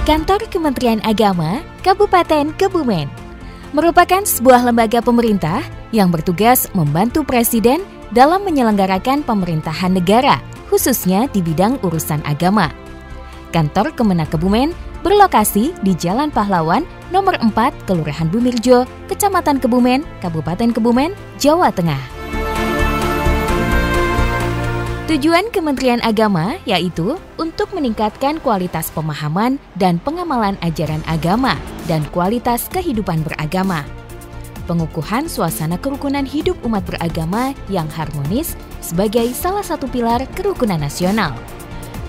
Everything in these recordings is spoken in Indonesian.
Kantor Kementerian Agama Kabupaten Kebumen merupakan sebuah lembaga pemerintah yang bertugas membantu Presiden dalam menyelenggarakan pemerintahan negara, khususnya di bidang urusan agama. Kantor Kemenak Kebumen berlokasi di Jalan Pahlawan nomor 4, Kelurahan Bumirjo, Kecamatan Kebumen, Kabupaten Kebumen, Jawa Tengah. Tujuan Kementerian Agama yaitu untuk meningkatkan kualitas pemahaman dan pengamalan ajaran agama dan kualitas kehidupan beragama. Pengukuhan suasana kerukunan hidup umat beragama yang harmonis sebagai salah satu pilar kerukunan nasional.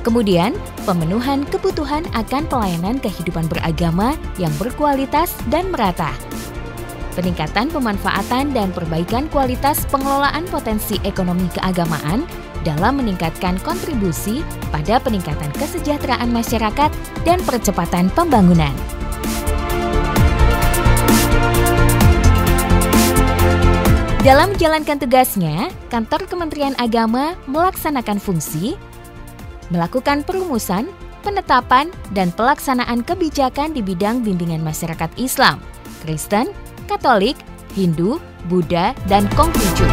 Kemudian, pemenuhan kebutuhan akan pelayanan kehidupan beragama yang berkualitas dan merata. Peningkatan pemanfaatan dan perbaikan kualitas pengelolaan potensi ekonomi keagamaan dalam meningkatkan kontribusi pada peningkatan kesejahteraan masyarakat dan percepatan pembangunan. Dalam menjalankan tugasnya, Kantor Kementerian Agama melaksanakan fungsi melakukan perumusan, penetapan, dan pelaksanaan kebijakan di bidang bimbingan masyarakat Islam, Kristen, Katolik, Hindu, Buddha, dan Konghucu.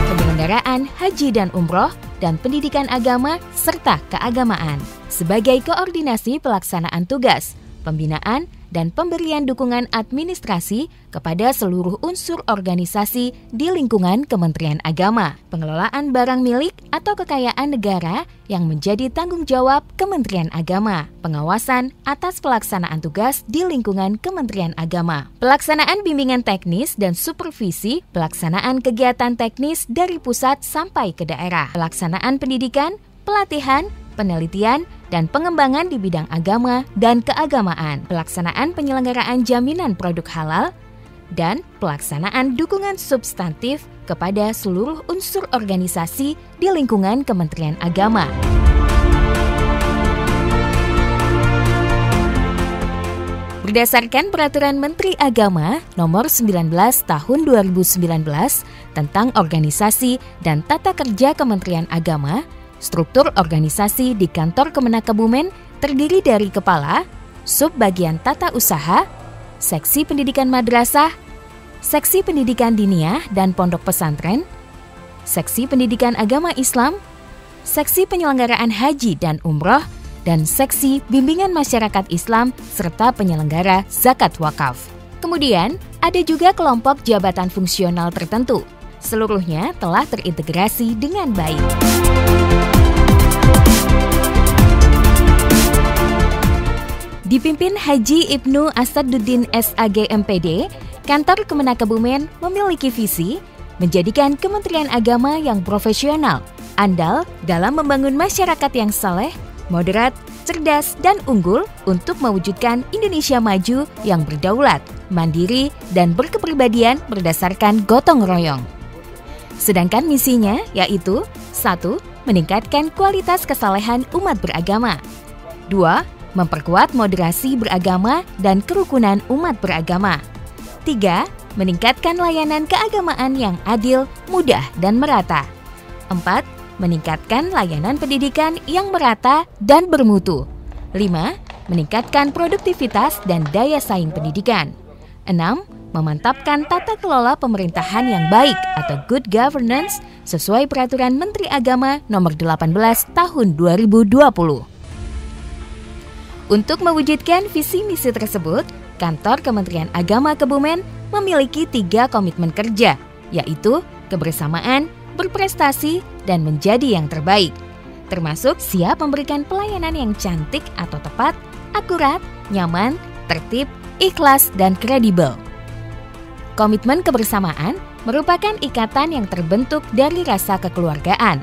Penyelenggaraan haji dan umroh, dan pendidikan agama serta keagamaan sebagai koordinasi pelaksanaan tugas, pembinaan, dan pemberian dukungan administrasi kepada seluruh unsur organisasi di lingkungan Kementerian Agama, pengelolaan barang milik atau kekayaan negara yang menjadi tanggung jawab Kementerian Agama, pengawasan atas pelaksanaan tugas di lingkungan Kementerian Agama, pelaksanaan bimbingan teknis dan supervisi pelaksanaan kegiatan teknis dari pusat sampai ke daerah, pelaksanaan pendidikan, pelatihan, penelitian, dan pengembangan di bidang agama dan keagamaan, pelaksanaan penyelenggaraan jaminan produk halal, dan pelaksanaan dukungan substantif kepada seluruh unsur organisasi di lingkungan Kementerian Agama. Berdasarkan Peraturan Menteri Agama Nomor 19 Tahun 2019 tentang Organisasi dan Tata Kerja Kementerian Agama, struktur organisasi di Kantor Kemenak Kebumen terdiri dari Kepala, Subbagian Tata Usaha, Seksi Pendidikan Madrasah, Seksi Pendidikan Diniyah dan Pondok Pesantren, Seksi Pendidikan Agama Islam, Seksi Penyelenggaraan Haji dan Umroh, dan Seksi Bimbingan Masyarakat Islam serta penyelenggara zakat wakaf. Kemudian, ada juga kelompok jabatan fungsional tertentu. Seluruhnya telah terintegrasi dengan baik. Dipimpin Haji Ibnu Asaduddin SAG MPD, Kantor Kemenak Kebumen memiliki visi menjadikan Kementerian Agama yang profesional, andal dalam membangun masyarakat yang saleh, moderat, cerdas, dan unggul untuk mewujudkan Indonesia maju yang berdaulat, mandiri, dan berkepribadian berdasarkan gotong royong. Sedangkan misinya yaitu 1. Meningkatkan kualitas kesalehan umat beragama. 2. Memperkuat moderasi beragama dan kerukunan umat beragama. 3. Meningkatkan layanan keagamaan yang adil, mudah, dan merata. 4. Meningkatkan layanan pendidikan yang merata dan bermutu. 5. Meningkatkan produktivitas dan daya saing pendidikan. 6. Memantapkan tata kelola pemerintahan yang baik atau good governance sesuai Peraturan Menteri Agama Nomor 18 Tahun 2020. Untuk mewujudkan visi misi tersebut, Kantor Kementerian Agama Kebumen memiliki 3 komitmen kerja, yaitu kebersamaan, berprestasi, dan menjadi yang terbaik. Termasuk siap memberikan pelayanan yang cantik atau tepat, akurat, nyaman, tertib, ikhlas, dan kredibel. Komitmen kebersamaan merupakan ikatan yang terbentuk dari rasa kekeluargaan,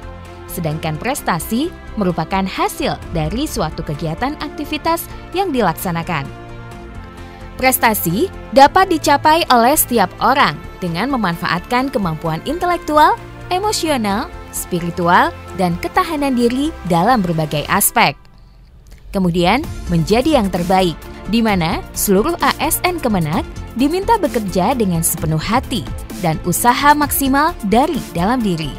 sedangkan prestasi merupakan hasil dari suatu kegiatan aktivitas yang dilaksanakan. Prestasi dapat dicapai oleh setiap orang dengan memanfaatkan kemampuan intelektual, emosional, spiritual, dan ketahanan diri dalam berbagai aspek. Kemudian, menjadi yang terbaik, di mana seluruh ASN Kemenak diminta bekerja dengan sepenuh hati dan usaha maksimal dari dalam diri.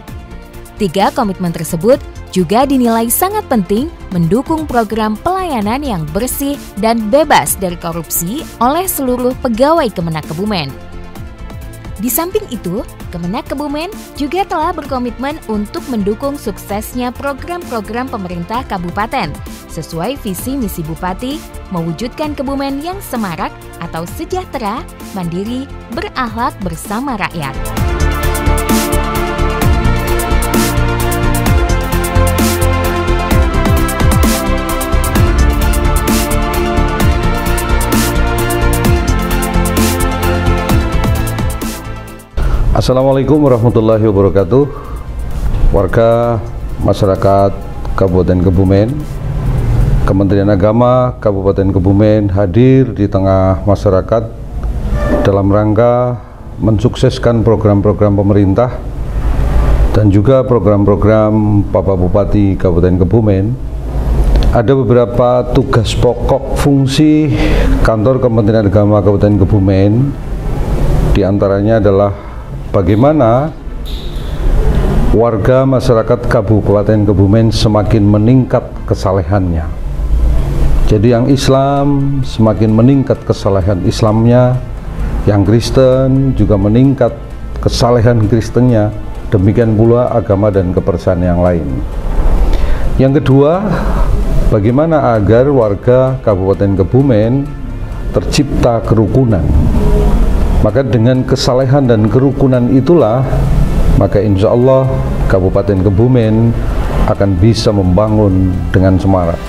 Tiga komitmen tersebut juga dinilai sangat penting mendukung program pelayanan yang bersih dan bebas dari korupsi oleh seluruh pegawai Kemenak Kebumen. Di samping itu, Kemenak Kebumen juga telah berkomitmen untuk mendukung suksesnya program-program pemerintah kabupaten sesuai visi misi Bupati mewujudkan Kebumen yang semarak atau sejahtera, mandiri, berakhlak bersama rakyat. Assalamualaikum warahmatullahi wabarakatuh. Warga masyarakat Kabupaten Kebumen, Kementerian Agama Kabupaten Kebumen hadir di tengah masyarakat dalam rangka mensukseskan program-program pemerintah dan juga program-program Bapak Bupati Kabupaten Kebumen. Ada beberapa tugas pokok fungsi kantor Kementerian Agama Kabupaten Kebumen, di antaranya adalah bagaimana warga masyarakat Kabupaten Kebumen semakin meningkat kesalehannya. Jadi yang Islam semakin meningkat kesalehan Islamnya, yang Kristen juga meningkat kesalehan Kristennya, demikian pula agama dan kepercayaan yang lain. Yang kedua, bagaimana agar warga Kabupaten Kebumen tercipta kerukunan. Maka dengan kesalehan dan kerukunan itulah, maka insya Allah Kabupaten Kebumen akan bisa membangun dengan semarak.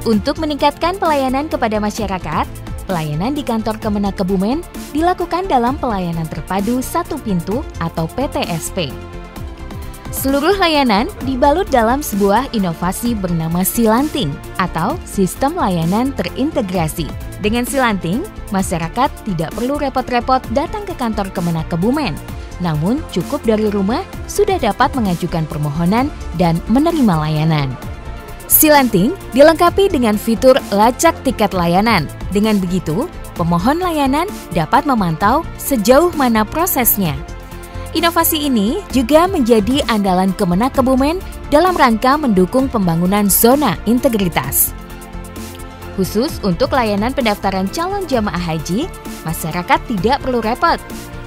Untuk meningkatkan pelayanan kepada masyarakat, pelayanan di kantor Kemenak Kebumen dilakukan dalam pelayanan terpadu satu pintu atau PTSP. Seluruh layanan dibalut dalam sebuah inovasi bernama Silanting atau Sistem Layanan Terintegrasi. Dengan Silanting, masyarakat tidak perlu repot-repot datang ke kantor Kemenak Kebumen, namun cukup dari rumah sudah dapat mengajukan permohonan dan menerima layanan. Silanting dilengkapi dengan fitur lacak tiket layanan. Dengan begitu, pemohon layanan dapat memantau sejauh mana prosesnya. Inovasi ini juga menjadi andalan Kemenak Kebumen dalam rangka mendukung pembangunan zona integritas. Khusus untuk layanan pendaftaran calon jamaah haji, masyarakat tidak perlu repot.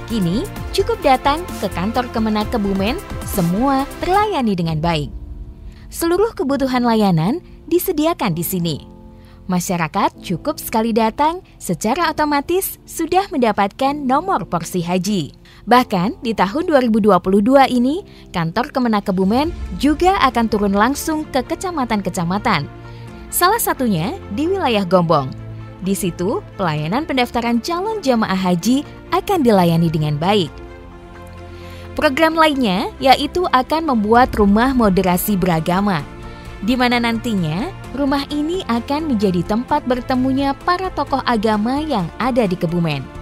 Kini cukup datang ke kantor Kemenak Kebumen, semua terlayani dengan baik. Seluruh kebutuhan layanan disediakan di sini. Masyarakat cukup sekali datang, secara otomatis sudah mendapatkan nomor porsi haji. Bahkan di tahun 2022 ini, kantor Kemenak Kebumen juga akan turun langsung ke kecamatan-kecamatan. Salah satunya di wilayah Gombong. Di situ, pelayanan pendaftaran calon jamaah haji akan dilayani dengan baik. Program lainnya yaitu akan membuat rumah moderasi beragama, di mana nantinya rumah ini akan menjadi tempat bertemunya para tokoh agama yang ada di Kebumen.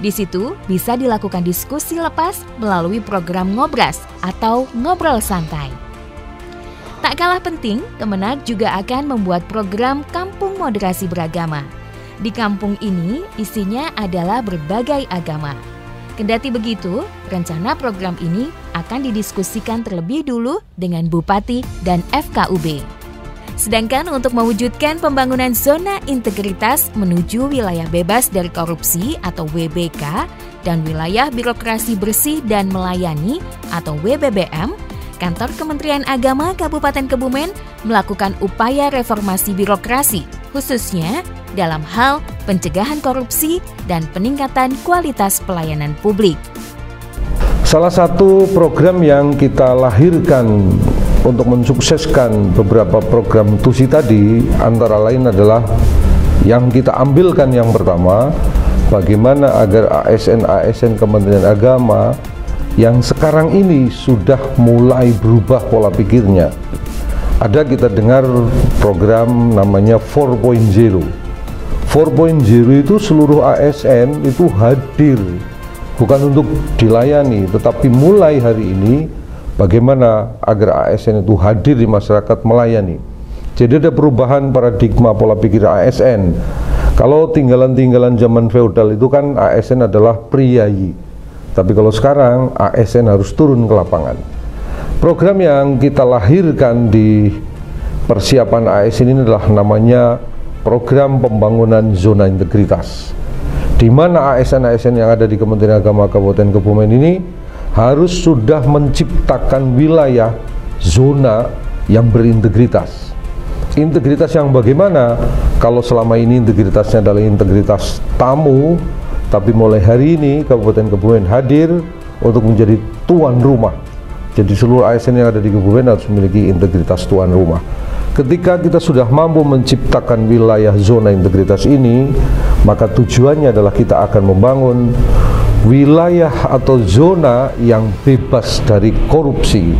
Di situ bisa dilakukan diskusi lepas melalui program ngobras atau ngobrol santai. Tak kalah penting, Kemenak juga akan membuat program Kampung Moderasi Beragama. Di kampung ini isinya adalah berbagai agama. Kendati begitu, rencana program ini akan didiskusikan terlebih dulu dengan Bupati dan FKUB. Sedangkan untuk mewujudkan pembangunan zona integritas menuju wilayah bebas dari korupsi atau WBK dan wilayah birokrasi bersih dan melayani atau WBBM, kantor Kementerian Agama Kabupaten Kebumen melakukan upaya reformasi birokrasi, khususnya dalam hal pencegahan korupsi dan peningkatan kualitas pelayanan publik. Salah satu program yang kita lahirkan untuk mensukseskan beberapa program TUSI tadi, antara lain adalah yang kita ambilkan yang pertama, bagaimana agar ASN-ASN Kementerian Agama yang sekarang ini sudah mulai berubah pola pikirnya. Ada kita dengar program namanya 4.0. 4.0 itu seluruh ASN itu hadir, bukan untuk dilayani, tetapi mulai hari ini bagaimana agar ASN itu hadir di masyarakat melayani. Jadi ada perubahan paradigma pola pikir ASN. Kalau tinggalan-tinggalan zaman feodal itu kan ASN adalah priyayi, tapi kalau sekarang ASN harus turun ke lapangan. Program yang kita lahirkan di persiapan ASN ini adalah namanya Program Pembangunan Zona Integritas, di mana ASN-ASN yang ada di Kementerian Agama Kabupaten Kebumen ini harus sudah menciptakan wilayah zona yang berintegritas. Integritas yang bagaimana? Kalau selama ini integritasnya adalah integritas tamu, tapi mulai hari ini Kabupaten Kebumen hadir untuk menjadi tuan rumah. Jadi seluruh ASN yang ada di Kebumen harus memiliki integritas tuan rumah. Ketika kita sudah mampu menciptakan wilayah zona integritas ini, maka tujuannya adalah kita akan membangun wilayah atau zona yang bebas dari korupsi.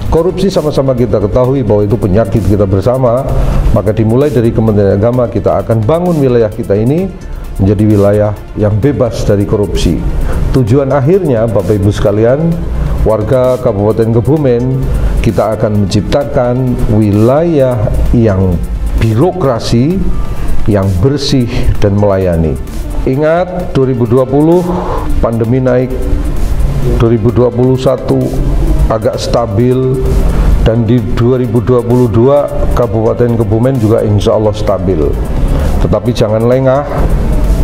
Korupsi sama-sama kita ketahui bahwa itu penyakit kita bersama, maka dimulai dari Kementerian Agama kita akan bangun wilayah kita ini menjadi wilayah yang bebas dari korupsi. Tujuan akhirnya Bapak Ibu sekalian, warga Kabupaten Kebumen, kita akan menciptakan wilayah yang birokrasi, yang bersih dan melayani. Ingat 2020 pandemi naik, 2021 agak stabil, dan di 2022 Kabupaten Kebumen juga insya Allah stabil. Tetapi jangan lengah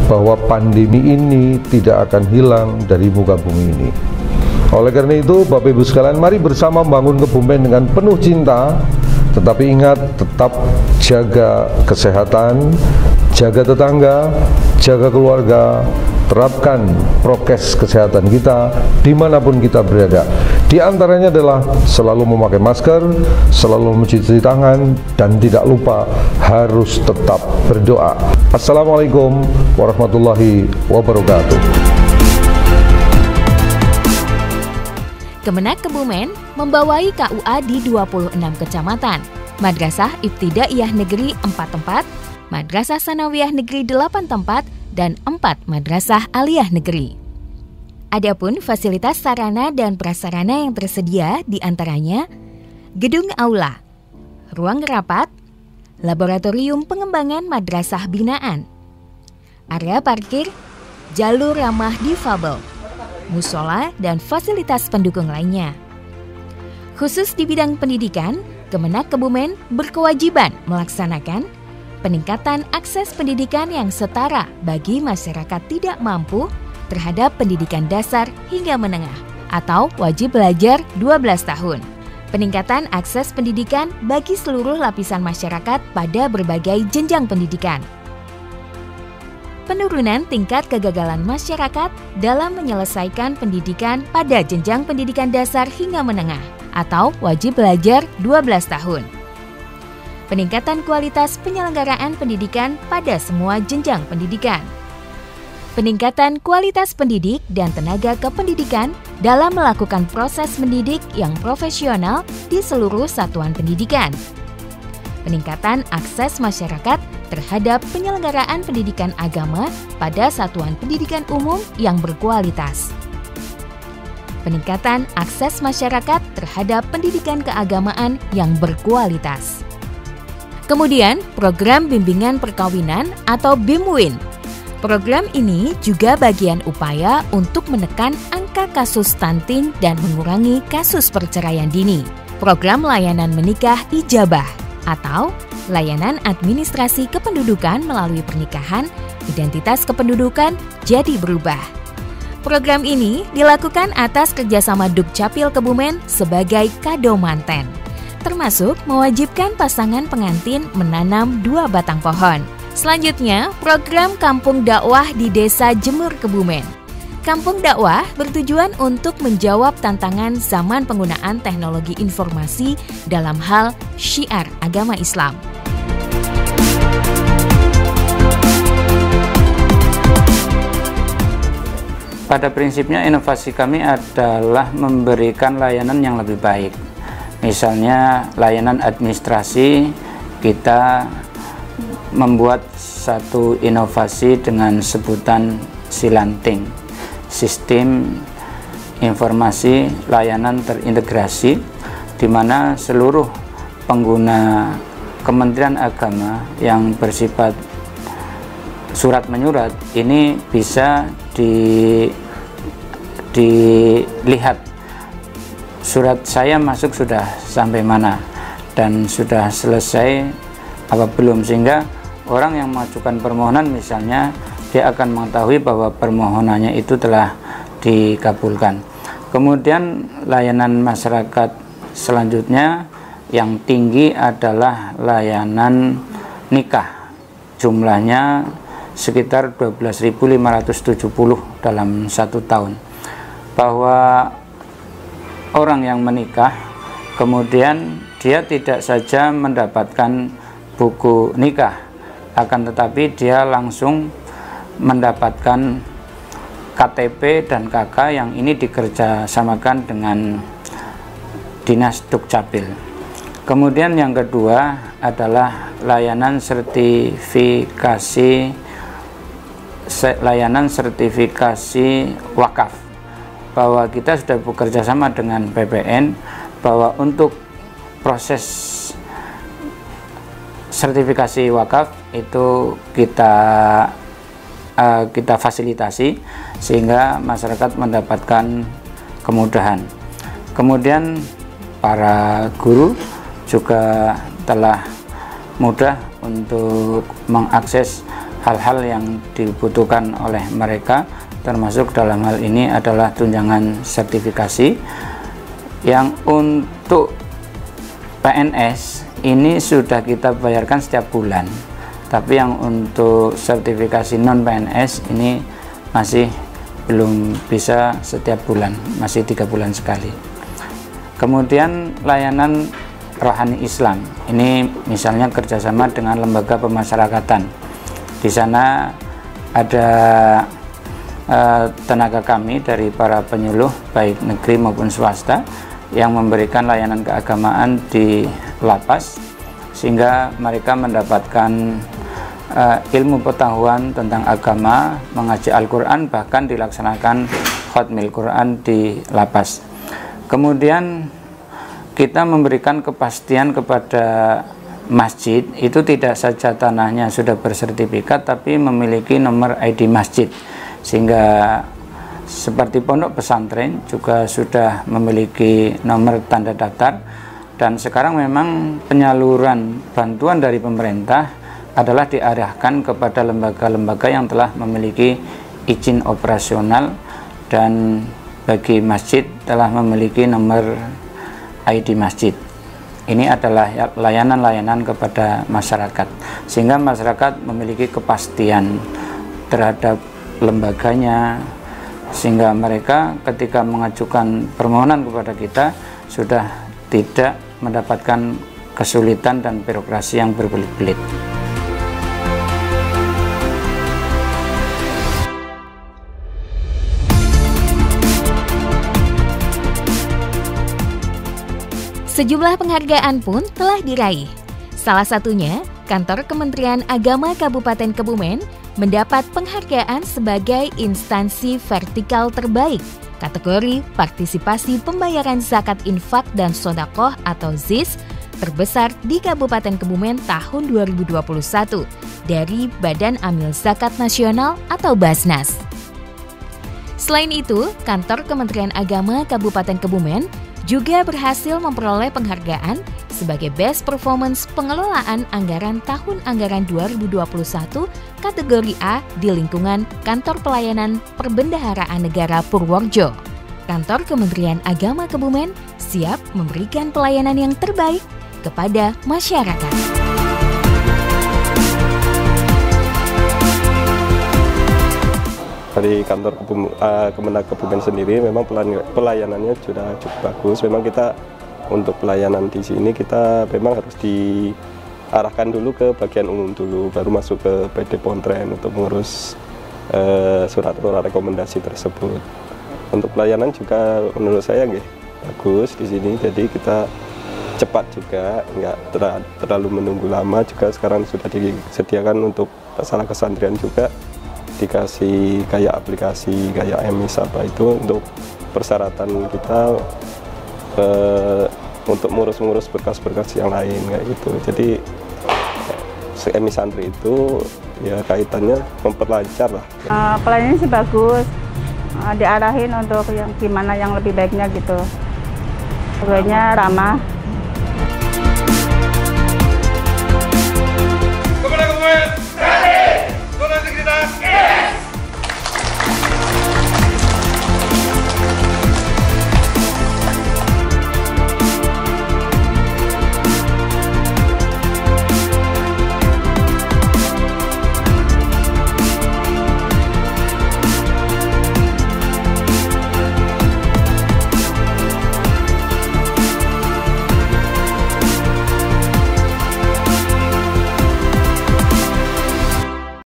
bahwa pandemi ini tidak akan hilang dari muka bumi ini. Oleh karena itu Bapak Ibu sekalian, mari bersama membangun Kebumen dengan penuh cinta, tetapi ingat tetap jaga kesehatan, jaga tetangga, jaga keluarga, terapkan prokes kesehatan kita dimanapun kita berada. Di antaranya adalah selalu memakai masker, selalu mencuci tangan, dan tidak lupa harus tetap berdoa. Assalamualaikum warahmatullahi wabarakatuh. Kemenak Kebumen membawai KUA di 26 kecamatan, Madrasah Ibtidaiyah Negeri 4 tempat, Madrasah Sanawiyah Negeri 8 tempat, dan 4 Madrasah Aliyah Negeri. Adapun fasilitas sarana dan prasarana yang tersedia diantaranya gedung aula, ruang rapat, laboratorium pengembangan madrasah binaan, area parkir, jalur ramah difabel, musola, dan fasilitas pendukung lainnya. Khusus di bidang pendidikan, Kemenak Kebumen berkewajiban melaksanakan peningkatan akses pendidikan yang setara bagi masyarakat tidak mampu terhadap pendidikan dasar hingga menengah atau wajib belajar 12 tahun. Peningkatan akses pendidikan bagi seluruh lapisan masyarakat pada berbagai jenjang pendidikan. Penurunan tingkat kegagalan masyarakat dalam menyelesaikan pendidikan pada jenjang pendidikan dasar hingga menengah atau wajib belajar 12 tahun. Peningkatan kualitas penyelenggaraan pendidikan pada semua jenjang pendidikan. Peningkatan kualitas pendidik dan tenaga kependidikan dalam melakukan proses mendidik yang profesional di seluruh satuan pendidikan. Peningkatan akses masyarakat terhadap penyelenggaraan pendidikan agama pada satuan pendidikan umum yang berkualitas. Peningkatan akses masyarakat terhadap pendidikan keagamaan yang berkualitas. Kemudian, program bimbingan perkawinan atau BIMWIN. Program ini juga bagian upaya untuk menekan angka kasus stunting dan mengurangi kasus perceraian dini. Program layanan menikah ijabah atau layanan administrasi kependudukan melalui pernikahan, identitas kependudukan jadi berubah. Program ini dilakukan atas kerjasama Dukcapil Kebumen sebagai kado manten, termasuk mewajibkan pasangan pengantin menanam 2 batang pohon. Selanjutnya, program Kampung Dakwah di Desa Jemur Kebumen. Kampung Dakwah bertujuan untuk menjawab tantangan zaman penggunaan teknologi informasi dalam hal syiar agama Islam. Pada prinsipnya inovasi kami adalah memberikan layanan yang lebih baik. Misalnya layanan administrasi, kita membuat satu inovasi dengan sebutan Silanting, sistem informasi layanan terintegrasi, di mana seluruh pengguna Kementerian Agama yang bersifat surat menyurat ini bisa dilihat surat saya masuk sudah sampai mana dan sudah selesai apa belum, sehingga orang yang mengajukan permohonan misalnya dia akan mengetahui bahwa permohonannya itu telah dikabulkan. Kemudian layanan masyarakat selanjutnya yang tinggi adalah layanan nikah, jumlahnya sekitar 12.570 dalam 1 tahun. Bahwa orang yang menikah kemudian dia tidak saja mendapatkan buku nikah, akan tetapi dia langsung mendapatkan KTP dan KK yang ini dikerjasamakan dengan Dinas Dukcapil. Kemudian yang kedua adalah layanan sertifikasi wakaf, bahwa kita sudah bekerja sama dengan PPN bahwa untuk proses sertifikasi wakaf itu kita fasilitasi sehingga masyarakat mendapatkan kemudahan. Kemudian para guru juga telah mudah untuk mengakses hal-hal yang dibutuhkan oleh mereka, termasuk dalam hal ini adalah tunjangan sertifikasi yang untuk PNS ini sudah kita bayarkan setiap bulan, tapi yang untuk sertifikasi non PNS ini masih belum bisa setiap bulan, masih 3 bulan sekali. Kemudian layanan rohani Islam ini misalnya kerjasama dengan lembaga pemasyarakatan. Di sana ada tenaga kami dari para penyuluh baik negeri maupun swasta yang memberikan layanan keagamaan di lapas, sehingga mereka mendapatkan ilmu pengetahuan tentang agama, mengaji Al-Quran, bahkan dilaksanakan khatmil Quran di lapas. Kemudian kita memberikan kepastian kepada masjid, itu tidak saja tanahnya sudah bersertifikat tapi memiliki nomor ID masjid, sehingga seperti pondok pesantren juga sudah memiliki nomor tanda daftar. Dan sekarang memang penyaluran bantuan dari pemerintah adalah diarahkan kepada lembaga-lembaga yang telah memiliki izin operasional, dan bagi masjid telah memiliki nomor ID masjid. Ini adalah layanan-layanan kepada masyarakat, sehingga masyarakat memiliki kepastian terhadap lembaganya, sehingga mereka ketika mengajukan permohonan kepada kita sudah tidak mendapatkan kesulitan dan birokrasi yang berbelit-belit. Sejumlah penghargaan pun telah diraih. Salah satunya, Kantor Kementerian Agama Kabupaten Kebumen mendapat penghargaan sebagai instansi vertikal terbaik kategori partisipasi pembayaran zakat infak dan sedekah atau ZIS terbesar di Kabupaten Kebumen tahun 2021 dari Badan Amil Zakat Nasional atau Basnas. Selain itu, Kantor Kementerian Agama Kabupaten Kebumen juga berhasil memperoleh penghargaan sebagai Best Performance Pengelolaan Anggaran Tahun Anggaran 2021 kategori A di lingkungan Kantor Pelayanan Perbendaharaan Negara Purworejo. Kantor Kementerian Agama Kebumen siap memberikan pelayanan yang terbaik kepada masyarakat. Dari kantor Kemenak Kebumen sendiri memang pelayanannya sudah cukup bagus. Memang kita untuk pelayanan di sini kita memang harus diarahkan dulu ke bagian umum dulu, baru masuk ke PD Pontren untuk mengurus surat-surat rekomendasi tersebut. Untuk pelayanan juga menurut saya bagus di sini. Jadi kita cepat juga, nggak terlalu menunggu lama. Juga sekarang sudah disediakan untuk masalah kesantrian juga. Dikasih kayak aplikasi kayak emis apa itu untuk persyaratan kita untuk ngurus-ngurus berkas-berkas yang lain kayak gitu. Jadi emis santri itu ya kaitannya memperlancar lah. Pelayanannya sih bagus, diarahin untuk yang gimana yang lebih baiknya gitu. Pegawainya ramah.